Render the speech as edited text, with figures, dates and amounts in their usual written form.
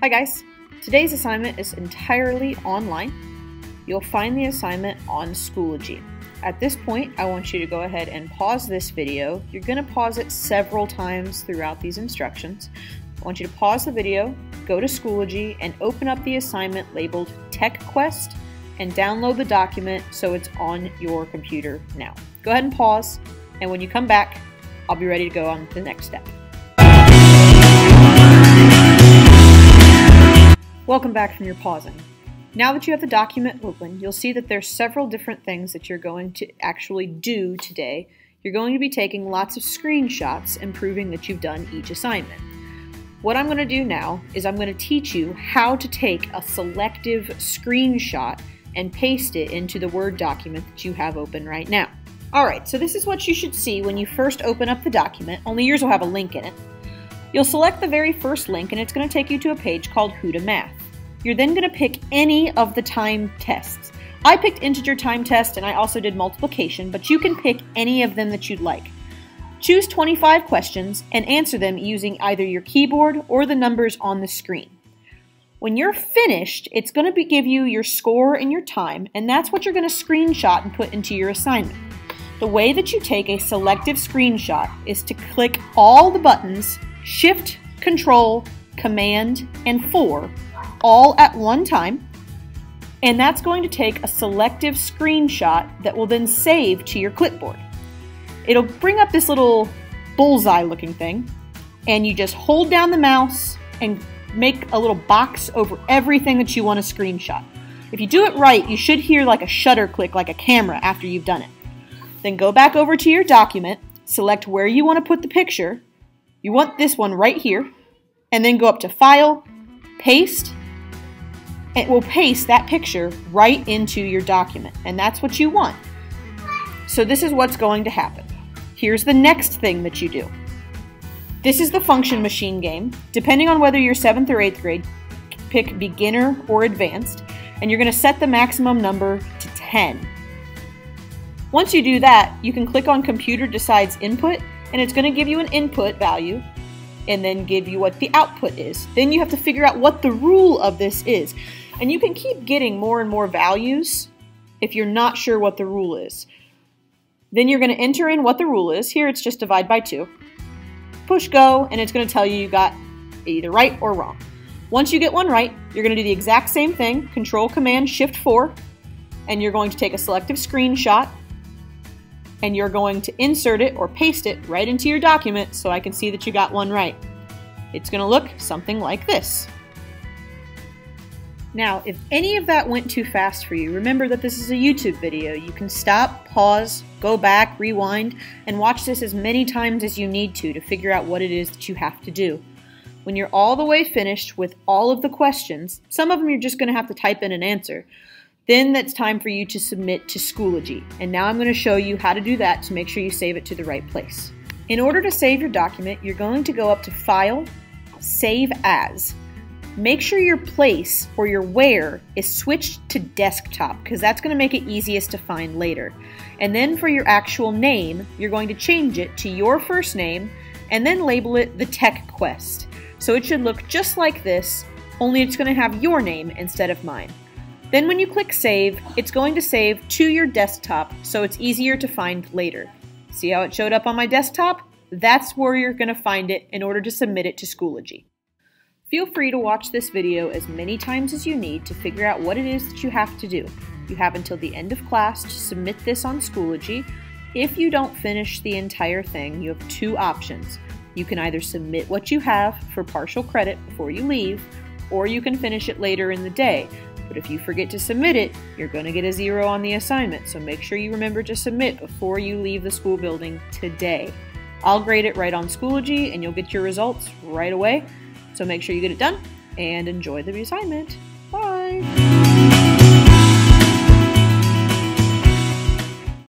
Hi guys! Today's assignment is entirely online. You'll find the assignment on Schoology. At this point, I want you to go ahead and pause this video. You're going to pause it several times throughout these instructions. I want you to pause the video, go to Schoology, and open up the assignment labeled TechQuest and download the document so it's on your computer now. Go ahead and pause, and when you come back, I'll be ready to go on to the next step. Welcome back from your pausing. Now that you have the document open, you'll see that there's several different things that you're going to actually do today. You're going to be taking lots of screenshots and proving that you've done each assignment. What I'm going to do now is I'm going to teach you how to take a selective screenshot and paste it into the Word document that you have open right now. Alright, so this is what you should see when you first open up the document, only yours will have a link in it. You'll select the very first link and it's going to take you to a page called Who to Math. You're then going to pick any of the time tests. I picked integer time test and I also did multiplication, but you can pick any of them that you'd like. Choose 25 questions and answer them using either your keyboard or the numbers on the screen. When you're finished, it's going to give you your score and your time, and that's what you're going to screenshot and put into your assignment. The way that you take a selective screenshot is to click all the buttons, Shift, Control, Command, and 4, all at one time, and that's going to take a selective screenshot that will then save to your clipboard. It'll bring up this little bullseye looking thing, and you just hold down the mouse and make a little box over everything that you want to screenshot. If you do it right, you should hear like a shutter click like a camera after you've done it. Then go back over to your document, select where you want to put the picture. You want this one right here, and then go up to File, Paste. It will paste that picture right into your document, and that's what you want. So this is what's going to happen. Here's the next thing that you do. This is the function machine game. Depending on whether you're 7th or 8th grade, pick beginner or advanced, and you're going to set the maximum number to 10. Once you do that, you can click on Computer Decides Input, and it's going to give you an input value and then give you what the output is. Then you have to figure out what the rule of this is. And you can keep getting more and more values if you're not sure what the rule is. Then you're going to enter in what the rule is. Here it's just divide by 2. Push go, and it's going to tell you you got either right or wrong. Once you get one right, you're going to do the exact same thing, Control Command Shift 4, and you're going to take a selective screenshot, and you're going to insert it or paste it right into your document so I can see that you got one right. It's going to look something like this. Now, if any of that went too fast for you, remember that this is a YouTube video. You can stop, pause, go back, rewind, and watch this as many times as you need to figure out what it is that you have to do. When you're all the way finished with all of the questions, some of them you're just going to have to type in an answer. Then that's time for you to submit to Schoology. And now I'm going to show you how to do that to make sure you save it to the right place. In order to save your document, you're going to go up to File, Save As. Make sure your place or your where is switched to desktop because that's going to make it easiest to find later. And then for your actual name, you're going to change it to your first name and then label it the TechQuest. So it should look just like this, only it's going to have your name instead of mine. Then when you click Save, it's going to save to your desktop so it's easier to find later. See how it showed up on my desktop? That's where you're going to find it in order to submit it to Schoology. Feel free to watch this video as many times as you need to figure out what it is that you have to do. You have until the end of class to submit this on Schoology. If you don't finish the entire thing, you have two options. You can either submit what you have for partial credit before you leave, or you can finish it later in the day. But if you forget to submit it, you're going to get a 0 on the assignment, so make sure you remember to submit before you leave the school building today. I'll grade it right on Schoology, and you'll get your results right away. So make sure you get it done and enjoy the assignment.